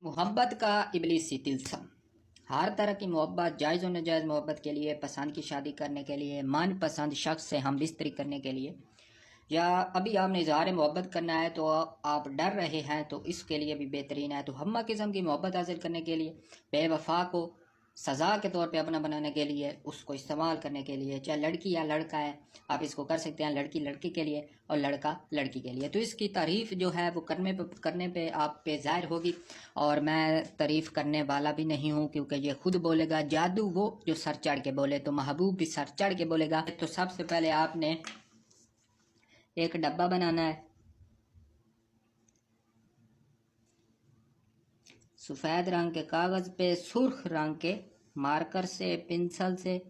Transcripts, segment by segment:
मोहब्बत का इबलीसी तिल्सम। हर तरह की मोहब्बत, जायज़ और नाजायज़ मोहब्बत के लिए, पसंद की शादी करने के लिए, मन पसंद शख्स से हम बिस्तरी करने के लिए, या अभी आपने इजहार मोहब्बत करना है तो आप डर रहे हैं तो इसके लिए भी बेहतरीन है। तो हम्मा किस्म की मोहब्बत हासिल करने के लिए, बेवफा को सज़ा के तौर पे अपना बनाने के लिए, उसको इस्तेमाल करने के लिए, चाहे लड़की या लड़का है, आप इसको कर सकते हैं लड़की लड़के के लिए और लड़का लड़की के लिए। तो इसकी तारीफ़ जो है वो करने पे आप पे ज़ाहिर होगी, और मैं तारीफ़ करने वाला भी नहीं हूँ, क्योंकि ये खुद बोलेगा। जादू वो जो सर चढ़ के बोले, तो महबूब भी सर चढ़ के बोलेगा। तो सबसे पहले आपने एक डब्बा बनाना है, सफ़ेद रंग के कागज़ पे सुर्ख रंग के मार्कर से, पेंसिल से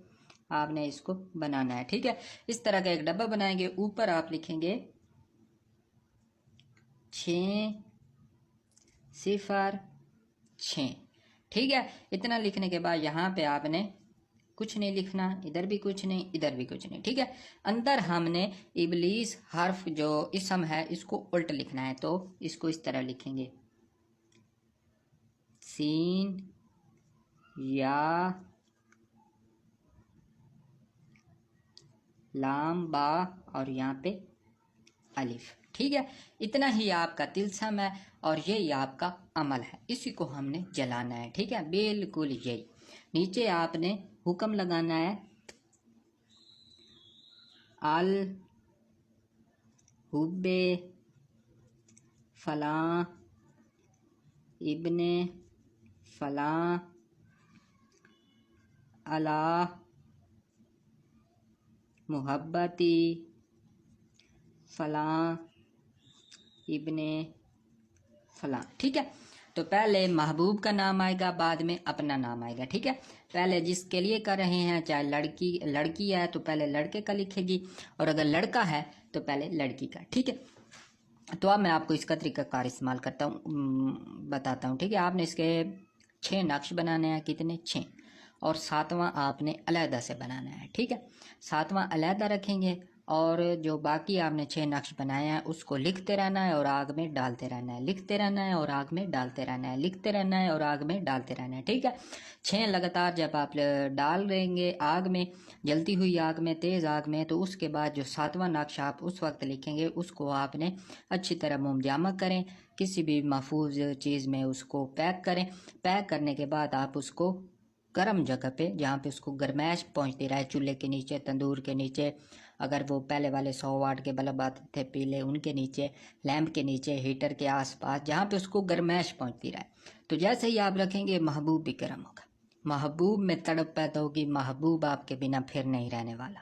आपने इसको बनाना है। ठीक है, इस तरह का एक डब्बा बनाएंगे। ऊपर आप लिखेंगे 606। ठीक है, इतना लिखने के बाद यहाँ पे आपने कुछ नहीं लिखना, इधर भी कुछ नहीं, इधर भी कुछ नहीं। ठीक है, अंदर हमने इबलीस हर्फ जो इसम है इसको उल्ट लिखना है, तो इसको इस तरह लिखेंगे, सीन या लाम बा और यहाँ पे अलिफ। ठीक है, इतना ही आपका तिल्सम है और यही आपका अमल है, इसी को हमने जलाना है। ठीक है, बिल्कुल यही। नीचे आपने हुक्म लगाना है, अल हुब्बे फलां इब्ने फलां अला मुहब्बती फलां इब्ने फलां। ठीक है, तो पहले महबूब का नाम आएगा, बाद में अपना नाम आएगा। ठीक है, पहले जिसके लिए कर रहे हैं, चाहे लड़की है तो पहले लड़के का लिखेगी, और अगर लड़का है तो पहले लड़की का। ठीक है, तो अब मैं आपको इसका तरीक़ाकार इस्तेमाल करता हूँ, बताता हूँ। ठीक है, आपने इसके 6 नक्श बनाने हैं। कितने? 6, और 7वां आपने अलहदा से बनाना है। ठीक है, 7वां अलहदा रखेंगे, और जो बाकी आपने 6 नक्श बनाए हैं उसको लिखते रहना है और आग में डालते रहना है, लिखते रहना है और आग में डालते रहना है, लिखते रहना है और आग में डालते रहना है। ठीक है, 6 लगातार जब आप डाल देंगे आग में, जलती हुई आग में, तेज़ आग में, तो उसके बाद जो 7वां नक्श आप उस वक्त लिखेंगे उसको आपने अच्छी तरह मोमजामा करें, किसी भी महफूज चीज़ में उसको पैक करें। पैक करने के बाद आप उसको गर्म जगह पे, जहाँ पे उसको गर्मैश पहुँचती रहे, चूल्हे के नीचे, तंदूर के नीचे, अगर वो पहले वाले 100 वाट के बल्ब आते थे पीले, उनके नीचे, लैंप के नीचे, हीटर के आसपास, जहाँ पे उसको गर्मैश पहुँचती रहे। तो जैसे ही आप रखेंगे महबूब भी गर्म होगा, महबूब में तड़प पैदा होगी, महबूब आपके बिना फिर नहीं रहने वाला।